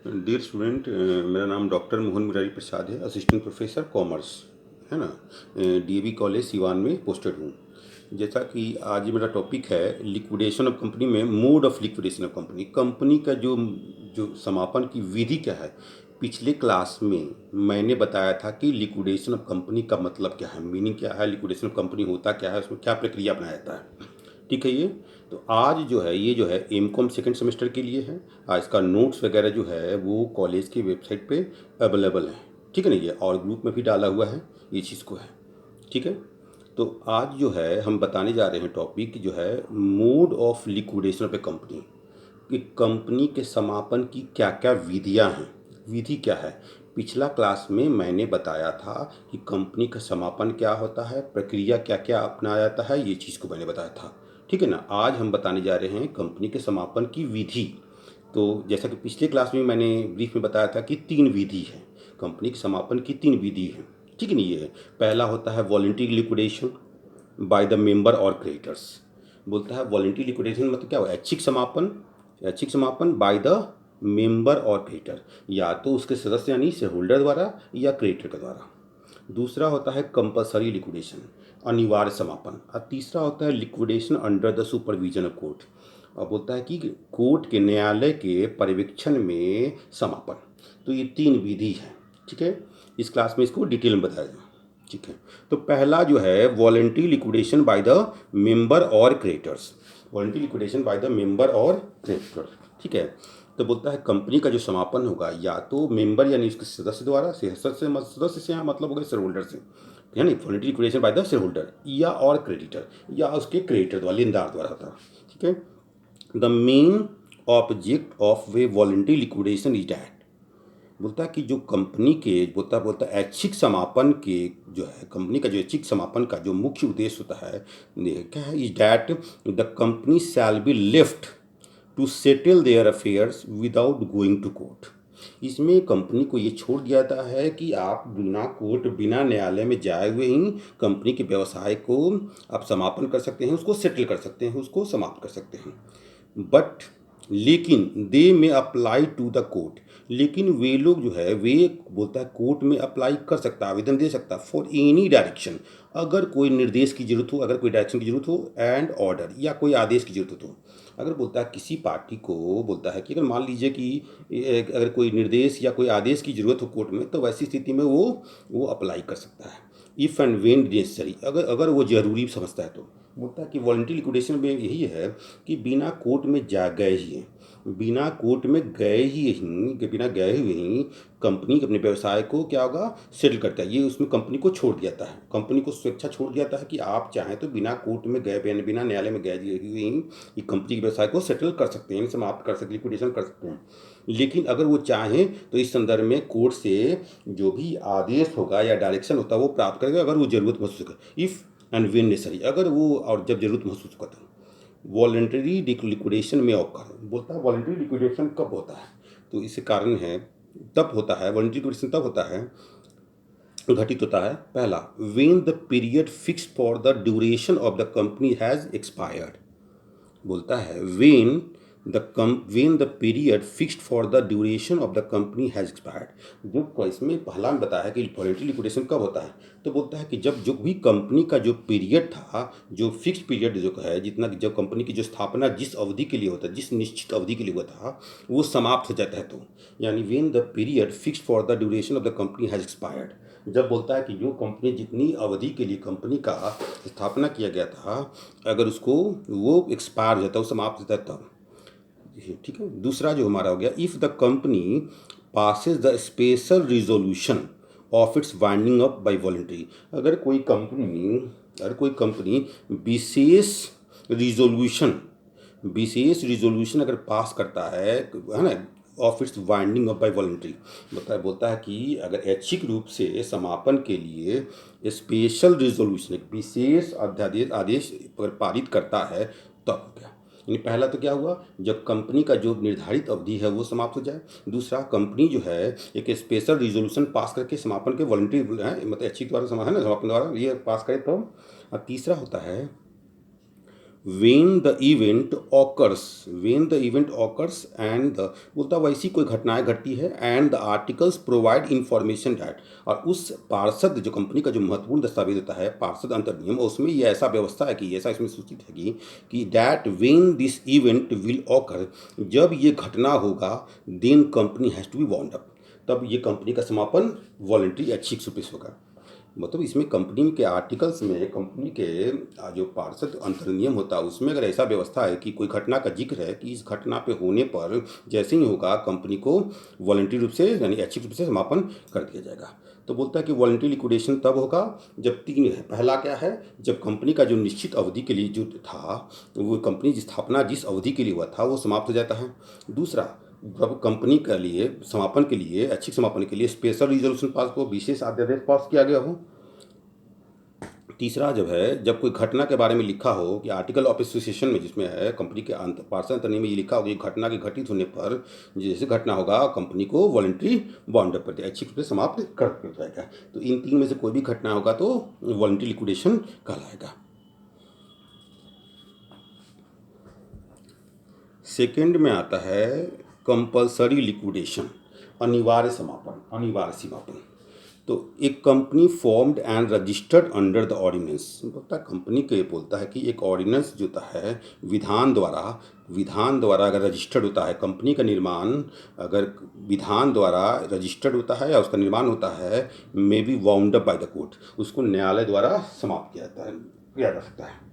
Dear student, मेरा नाम doctor Mohan Murari Prasad है, असिस्टेंट प्रोफेसर कॉमर्स, है ना। डीएवी कॉलेज सिवान में पोस्टेड हूँ। जैसा कि आज मेरा टॉपिक है लिक्विडेशन ऑफ कंपनी में mode of liquidation of company. Company का जो जो समापन की विधि क्या है। पिछले क्लास में मैंने बताया था कि लिक्विडेशन ऑफ कंपनी का मतलब क्या है, मीनिंग क्या है, लिक्विडेशन ऑफ कंपनी होता क्या है, उसमें क्या प्रक्रिया अपनाया जाता है। ठीक है। ये तो आज जो है ये जो है एमकॉम सेकंड सेमेस्टर के लिए है। आज इसका नोट्स वगैरह जो है वो कॉलेज की वेबसाइट पे अवेलेबल है। ठीक है ना। ये और ग्रुप में भी डाला हुआ है ये चीज़ को है। ठीक है। तो आज जो है हम बताने जा रहे हैं टॉपिक जो है mode of liquidation of a company, कि कंपनी के समापन की क्या क्या विधियां हैं। विधि क्या है। पिछला क्लास में मैंने बताया था कि कंपनी का समापन क्या होता है, प्रक्रिया क्या क्या अपनाया जाता है, ये चीज़ को मैंने बताया था। ठीक है ना। आज हम बताने जा रहे हैं कंपनी के समापन की विधि। तो जैसा कि पिछले क्लास में मैंने ब्रीफ में बताया था कि 3 विधि है। कंपनी के समापन की 3 विधि है। ठीक है ना। ये है पहला होता है voluntary liquidation by the member और क्रेडिटर्स। बोलता है वॉलंटरी लिक्विडेशन मतलब क्या हुआ, ऐच्छिक समापन। ऐच्छिक समापन बाय द मेंबर और क्रेडिटर, या तो उसके सदस्य यानी शेयर होल्डर द्वारा या क्रेडिटर के द्वारा। दूसरा होता है कंपलसरी लिक्विडेशन, अनिवार्य समापन। और तीसरा होता है liquidation under the supervision of court. और बोलता है कि कोर्ट के, न्यायालय के पर्यवेक्षण में समापन। तो ये 3 विधि है। ठीक है। इस क्लास में इसको डिटेल में बताया जाए। ठीक है। तो पहला जो है voluntary liquidation by the member और creditors. Voluntary liquidation by the member और क्रेडिटर्स। ठीक है। तो बोलता है कंपनी का जो समापन होगा या तो मेंबर यानी उसके सदस्य द्वारा, सदस्य से यहाँ मतलब होगा शेयर होल्डर से, यानी voluntary liquidation by the share holder या और क्रेडिटर या उसके क्रेडिटर द्वारा, लेनदार द्वारा होता है। ठीक है। The main object of way voluntary liquidation is that. बोलता है कि जो कंपनी के बोलता ऐच्छिक समापन के जो है, कंपनी का जो ऐच्छिक समापन का जो मुख्य उद्देश्य होता है क्या है, is that the company shall be left to settle their affairs without going to court. इसमें कंपनी को ये छोड़ दिया जाता है कि आप बिना कोर्ट, बिना न्यायालय में जाए हुए ही कंपनी के व्यवसाय को आप समापन कर सकते हैं, उसको सेटल कर सकते हैं, उसको समाप्त कर सकते हैं। बट लेकिन दे में अप्लाई टू द कोर्ट, लेकिन वे लोग जो है वे बोलता है कोर्ट में अप्लाई कर सकता है, आवेदन दे सकता है फॉर एनी डायरेक्शन, अगर कोई निर्देश की जरूरत हो, अगर कोई डायरेक्शन की जरूरत हो, एंड ऑर्डर या कोई आदेश की जरूरत हो। अगर बोलता है किसी पार्टी को बोलता है कि अगर मान लीजिए कि अगर कोई निर्देश या कोई आदेश की जरूरत हो कोर्ट में, तो वैसी स्थिति में वो अप्लाई कर सकता है। इफ़ एंड वेन नेसेसरी, अगर अगर वो जरूरी समझता है तो। बोलता है कि वॉलंटरी लिक्विडेशन में यही है कि बिना कोर्ट में जा गए ही, बिना कोर्ट में गए ही कि बिना गए हुए ही कंपनी अपने व्यवसाय को क्या होगा, सेटल करता है। ये उसमें कंपनी को छोड़ दिया जाता है, कंपनी को स्वेच्छा छोड़ दिया जाता है कि आप चाहें तो बिना कोर्ट में गए, बिना न्यायालय में गए हुए ही ये कंपनी के व्यवसाय को सेटल कर सकते हैं, समाप्त कर सकते, लिक्विडेशन कर सकते हैं। लेकिन अगर वो चाहें तो इस संदर्भ में कोर्ट से जो भी आदेश होगा या डायरेक्शन होता है वो प्राप्त करेगा, अगर वो जरूरत महसूस करे। इफ़ एंड वेन नेसेसरी, अगर वो और जब जरूरत महसूस करता है। वॉलंटरी लिक्विडेशन में ऑकर, बोलता है वॉलंटरी लिक्विडेशन कब होता है, तो इसके कारण है तब होता है, वॉलंटरी लिक्विडेशन तब होता है, घटित होता है। पहला, when the period fix for the duration of the company has expired. बोलता है when the period fixed for the duration of the company has expired। जो इसमें पहला में बताया है कि वॉलंटरी लिक्विडेशन कब होता है, तो बोलता है कि जब जो भी कंपनी का जो पीरियड था, जो फिक्स पीरियड जो है, जितना जब कंपनी की जो स्थापना जिस अवधि के लिए होता है, जिस निश्चित अवधि के लिए हुआ था, वो समाप्त हो जाता है। तो यानी when the period fixed for the duration of the company has expired, जब बोलता है कि जो कंपनी जितनी अवधि के लिए कंपनी का स्थापना किया गया था, अगर उसको वो एक्सपायर हो जाता है, वो समाप्त हो जाता है तब। ठीक है। दूसरा जो हमारा हो गया, if the company passes the special resolution of its winding up by voluntary. अगर कोई कंपनी विशेष रिजोल्यूशन अगर पास करता है ना, of its winding up by voluntary, बोलता है कि अगर ऐच्छिक रूप से समापन के लिए स्पेशल रिजोल्यूशन, एक विशेष अध्यादेश आदेश पर पारित करता है, तब हो गया। यानी पहला तो क्या हुआ, जब कंपनी का जो निर्धारित अवधि है वो समाप्त हो जाए। दूसरा, कंपनी जो है एक स्पेशल रिजोल्यूशन पास करके समापन के वॉलंटरी मतलब ऐच्छिक द्वारा समापन द्वारा ये पास करे तो। और तीसरा होता है when the event occurs, when the event occurs and the, बोलता वैसी कोई घटनाएं घटती है and the articles provide information that, और उस पार्षद जो कंपनी का जो महत्वपूर्ण दस्तावेज होता है पार्षद अंतर्नियम, उसमें ये ऐसा व्यवस्था है कि ऐसा इसमें सूचित है कि that when this event will occur, जब ये घटना होगा, then company has to be wound up, तब ये कंपनी का समापन वॉलंटरी ऐच्छिक रूप से होगा। मतलब इसमें कंपनी के आर्टिकल्स में कंपनी के जो पार्षद अंतर्नियम होता है उसमें अगर ऐसा व्यवस्था है कि कोई घटना का जिक्र है कि इस घटना पे होने पर जैसे ही होगा कंपनी को वॉलंटरी रूप से यानी ऐच्छिक रूप से समापन कर दिया जाएगा। तो बोलता है कि वॉलंटरी लिक्विडेशन तब होगा जब तीन है। पहला क्या है, जब कंपनी का जो निश्चित अवधि के लिए जो था, वो कंपनी की स्थापना जिस अवधि के लिए हुआ था वो समाप्त हो जाता है। दूसरा, जब कंपनी के लिए समापन के लिए ऐच्छिक समापन के लिए स्पेशल रिजोल्यूशन पास को विशेष अध्यादेश पास किया गया हो। तीसरा जब है, जब कोई घटना के बारे में लिखा हो कि आर्टिकल ऑफ एसोसिएशन में जिसमें है कंपनी के पार्षद अंतर्नियम में ये लिखा हो कि घटना के घटित होने पर जैसे घटना होगा कंपनी को वॉलंटरी बाउंड अप कर ऐच्छिक रूप से समाप्त कर दिया जाएगा। तो इन तीन में से कोई भी घटना होगा तो वॉलंटरी लिक्विडेशन कहलाएगा। सेकेंड में आता है कंपल्सरी लिक्विडेशन, अनिवार्य समापन, अनिवार्य समापन। तो एक company formed and registered under the ordinance, बोलता है कंपनी के बोलता है कि एक ऑर्डिनेंस जो होता है विधान द्वारा अगर रजिस्टर्ड होता है, कंपनी का निर्माण अगर विधान द्वारा रजिस्टर्ड होता है या उसका निर्माण होता है, may be wound up by the court, उसको न्यायालय द्वारा समाप्त किया जा सकता है।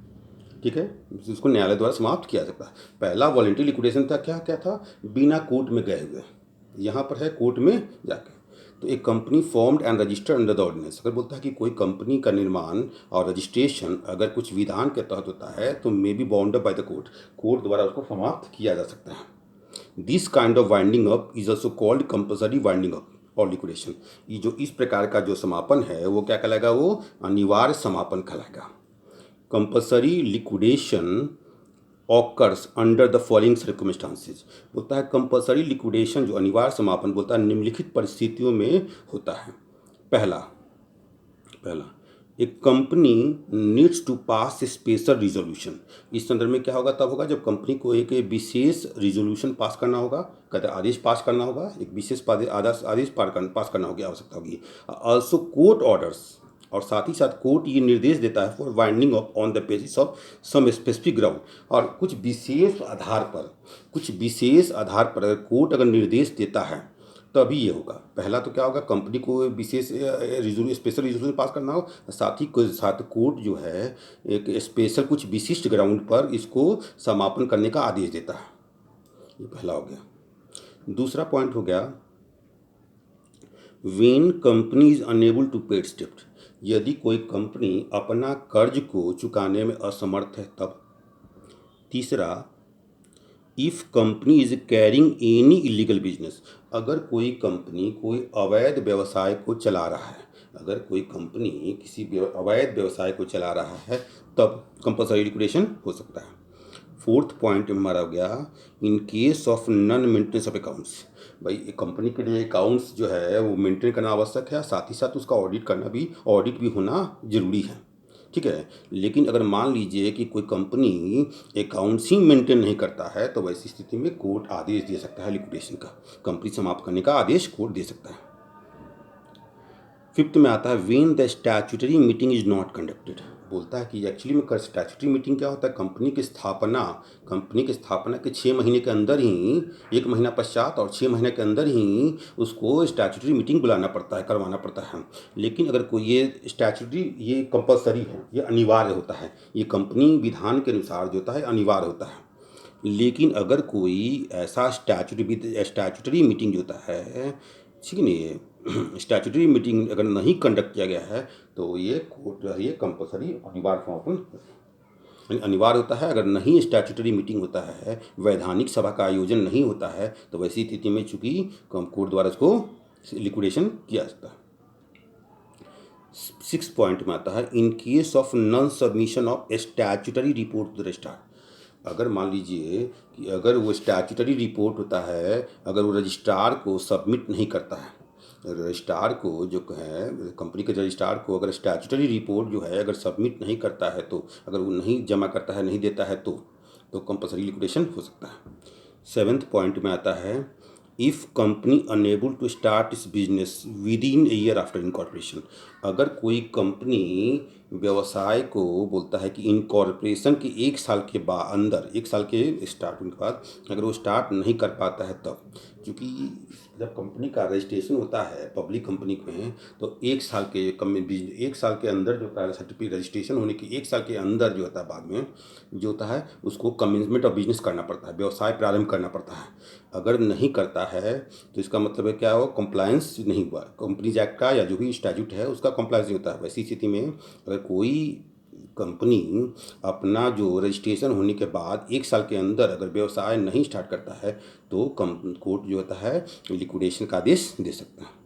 ठीक है, उसको न्यायालय द्वारा समाप्त किया जा सकता है। पहला वॉलंटरी लिक्विडेशन था, क्या क्या था, बिना कोर्ट में गए हुए, यहाँ पर है कोर्ट में जाके। तो एक company formed and registered under the ordinance, अगर बोलता है कि कोई कंपनी का निर्माण और रजिस्ट्रेशन अगर कुछ विधान के तहत होता है तो may be bound up by the court, court द्वारा उसको समाप्त किया जा सकता है। This kind of winding up is also called compulsory winding up और लिक्विडेशन। ये जो इस प्रकार का जो समापन है वो क्या कहलाएगा, वो अनिवार्य समापन कहलाएगा। Compulsory liquidation occurs under the following circumstances, बोलता है कंपल्सरी लिक्विडेशन जो अनिवार्य समापन बोलता है निम्नलिखित परिस्थितियों में होता है। पहला एक company needs to pass a special resolution, इस संदर्भ में क्या होगा, तब होगा जब कंपनी को एक विशेष रिजोल्यूशन पास करना होगा, कहते हैं आदेश पास करना होगा, एक विशेष आदेश पास करना होगी, आवश्यकता होगी। ऑल्सो कोर्ट ऑर्डर्स, और साथ ही साथ कोर्ट ये निर्देश देता है for winding up on the basis of some specific ground, और कुछ विशेष आधार पर अगर कोर्ट अगर निर्देश देता है तभी ये होगा। पहला तो क्या होगा, कंपनी को विशेष स्पेशल रिजोल्यूशन पास करना हो, साथ कोर्ट जो है एक स्पेशल कुछ विशिष्ट ग्राउंड पर इसको समापन करने का आदेश देता है। ये पहला हो गया। दूसरा पॉइंट हो गया when company is unable to pay its डेब्ट, यदि कोई कंपनी अपना कर्ज को चुकाने में असमर्थ है तब। तीसरा, if company is carrying any illegal business, अगर कोई कंपनी कोई अवैध व्यवसाय को चला रहा है, अगर कोई कंपनी किसी अवैध व्यवसाय को चला रहा है तब कंपल्सरी लिक्विडेशन हो सकता है। फोर्थ पॉइंट हमारा हो गया इन case of non maintenance of accounts, भाई एक कंपनी के लिए अकाउंट्स जो है वो मेंटेन करना आवश्यक है, साथ ही साथ उसका ऑडिट भी होना जरूरी है। ठीक है, लेकिन अगर मान लीजिए कि कोई कंपनी अकाउंट्स ही मेंटेन नहीं करता है तो वैसी स्थिति में कोर्ट आदेश दे सकता है लिक्विडेशन का, कंपनी समाप्त करने का आदेश कोर्ट दे सकता है। फिफ्थ में आता है when the statutory meeting is not conducted, बोलता है कि एक्चुअली में स्टैट्यूटरी मीटिंग क्या होता है, कंपनी की स्थापना के 6 महीने के अंदर ही, 1 महीना पश्चात और 6 महीने के अंदर ही उसको स्टैट्यूटरी मीटिंग बुलाना पड़ता है, करवाना पड़ता है। लेकिन अगर कोई ये स्टैट्यूटरी ये कंपल्सरी है, ये अनिवार्य होता है, ये कंपनी विधान के अनुसार जो होता है अनिवार्य होता है। लेकिन अगर कोई ऐसा स्टैट्यूटरी मीटिंग जो होता है, ठीक है, नहीं स्टैट्यूटरी मीटिंग अगर नहीं कंडक्ट किया गया है तो ये कंपल्सरी अनिवार्य समापन अनिवार्य होता है। अगर नहीं स्टैट्यूटरी मीटिंग होता है, वैधानिक सभा का आयोजन नहीं होता है तो वैसी स्थिति में चूंकि कोर्ट द्वारा इसको लिक्विडेशन किया जाता है। 6 पॉइंट में आता है in case of non submission of statutory report to the registrar, अगर मान लीजिए कि अगर वो स्टैट्यूटरी रिपोर्ट होता है अगर वो रजिस्ट्रार को सबमिट नहीं करता है, रजिस्ट्रार को जो है कंपनी के रजिस्ट्रार को अगर स्टैट्यूटरी रिपोर्ट जो है अगर सबमिट नहीं करता है तो, अगर वो नहीं जमा करता है, नहीं देता है तो कंपल्सरी लिक्विडेशन हो सकता है। 7th पॉइंट में आता है if company unable to start its business within a year after incorporation. अगर कोई कंपनी व्यवसाय को बोलता है कि इनकॉर्पोरेशन के 1 साल के बाद अंदर, 1 साल के स्टार्ट होने के बाद अगर वो स्टार्ट नहीं कर पाता है तब, क्योंकि जब कंपनी का रजिस्ट्रेशन होता है पब्लिक कंपनी में तो 1 साल के 1 साल के अंदर जो होता है सर्टिफिकेट रजिस्ट्रेशन होने के 1 साल के अंदर जो होता है बाद में जो होता है उसको कमेंसमेंट ऑफ बिजनेस करना पड़ता है, व्यवसाय प्रारंभ करना पड़ता है। अगर नहीं करता है तो इसका मतलब है क्या हो, कंप्लायंस नहीं हुआ, कंपनीज एक्ट का या जो भी स्टैट्यूट है उसका कंप्लायंस नहीं होता है। वैसी स्थिति में अगर कोई कंपनी अपना जो रजिस्ट्रेशन होने के बाद 1 साल के अंदर अगर व्यवसाय नहीं स्टार्ट करता है तो कोर्ट जो होता है लिक्विडेशन का आदेश दे सकता है।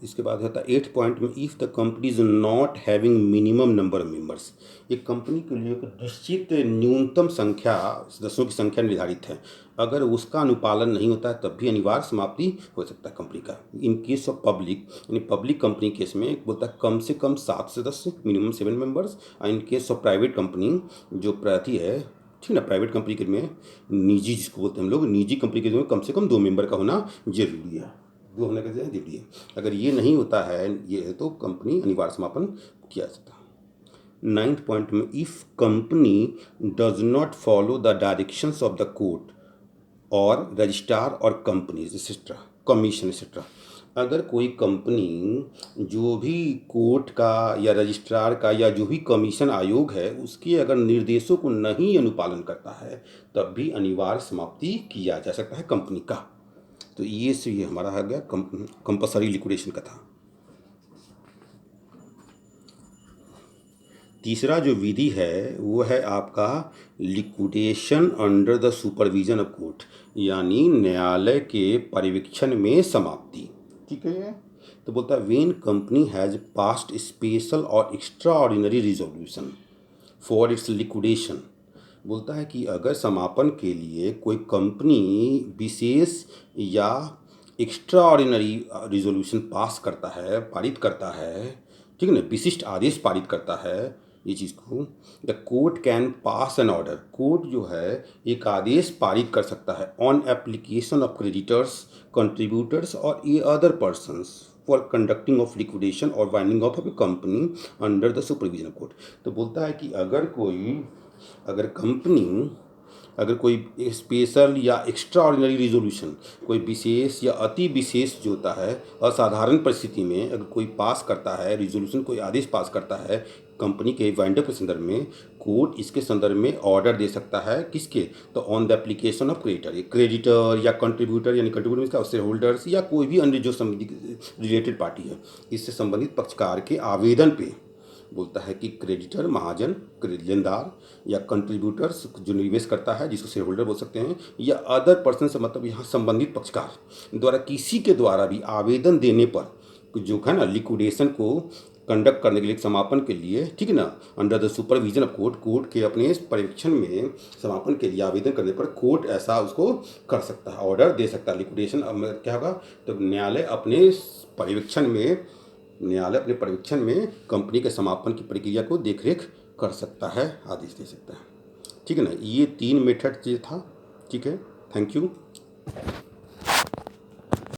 इसके बाद होता है 8th पॉइंट में if the company is not having minimum number of members. एक कंपनी के लिए एक निश्चित न्यूनतम संख्या सदस्यों की संख्या निर्धारित है, अगर उसका अनुपालन नहीं होता है तब भी अनिवार्य समाप्ति हो सकता है कंपनी का। इन केस ऑफ पब्लिक, यानी पब्लिक कंपनी केस में बोलता है कम से कम 7 सदस्य, मिनिमम 7 मेंबर्स। और in case of private company जो प्रति है, ठीक ना, प्राइवेट कंपनी के में निजी जिसको बोलते हैं हम लोग, निजी कंपनी के में कम से कम 2 मेंबर का होना जरूरी है, 2 होने का जरूरी है। अगर ये नहीं होता है ये तो कंपनी अनिवार्य समापन किया जा सकता है। 9th पॉइंट में if company does not follow the directions of the court और रजिस्ट्रार और कंपनीज एक्सेट्रा कमीशन एक्सेट्रा। अगर कोई कंपनी जो भी कोर्ट का या रजिस्ट्रार का या जो भी कमीशन आयोग है उसके अगर निर्देशों को नहीं अनुपालन करता है तब भी अनिवार्य समाप्ति किया जा सकता है कंपनी का। तो ये हमारा आ गया कंपल्सरी लिक्विडेशन का था। तीसरा जो विधि है वो है आपका liquidation under the supervision of court, यानी न्यायालय के पर्यवेक्षण में समाप्ति। ठीक है, तो बोलता है when company has passed special और extraordinary resolution for its liquidation. बोलता है कि अगर समापन के लिए कोई कंपनी विशेष या एक्स्ट्रा ऑर्डिनरी रिजोल्यूशन पास करता है, पारित करता है, ठीक है ना, विशिष्ट आदेश पारित करता है, ये चीज़ को the court can pass an order. Court जो है एक आदेश पारित कर सकता है on application of creditors, contributors और a other persons for conducting of liquidation और winding of a company under the supervision of court. तो बोलता है कि अगर कोई स्पेशल या एक्स्ट्रा ऑर्डिनरी रिजोल्यूशन, कोई विशेष या अति विशेष जो होता है असाधारण परिस्थिति में अगर कोई पास करता है रिजोल्यूशन, कोई आदेश पास करता है कंपनी के वाइंड अप के संदर्भ में, कोर्ट इसके संदर्भ में ऑर्डर दे सकता है किसके, तो on the application of creditor या कंट्रीब्यूटर, यानी कंट्रीब्यूटर इसका शेयर होल्डर्स या कोई भी अन्य जो रिलेटेड पार्टी है इससे संबंधित पक्षकार के आवेदन पे। बोलता है कि क्रेडिटर महाजन, लेनदार या कंट्रीब्यूटर्स जो निवेश करता है जिसको शेयर होल्डर बोल सकते हैं, या अदर पर्सन से मतलब यहाँ संबंधित पक्षकार द्वारा किसी के द्वारा भी आवेदन देने पर जो है ना लिक्विडेशन को कंडक्ट करने के लिए, समापन के लिए, ठीक है ना, under the supervision of court, court के अपने पर्यवेक्षण में समापन के लिए आवेदन करने पर कोर्ट ऐसा उसको कर सकता है, ऑर्डर दे सकता है। लिक्विडेशन क्या होगा, तो न्यायालय अपने पर्यवेक्षण में कंपनी के समापन की प्रक्रिया को देखरेख कर सकता है, आदेश दे सकता है। ठीक है ना, ये 3 मेथड था। ठीक है, थैंक यू।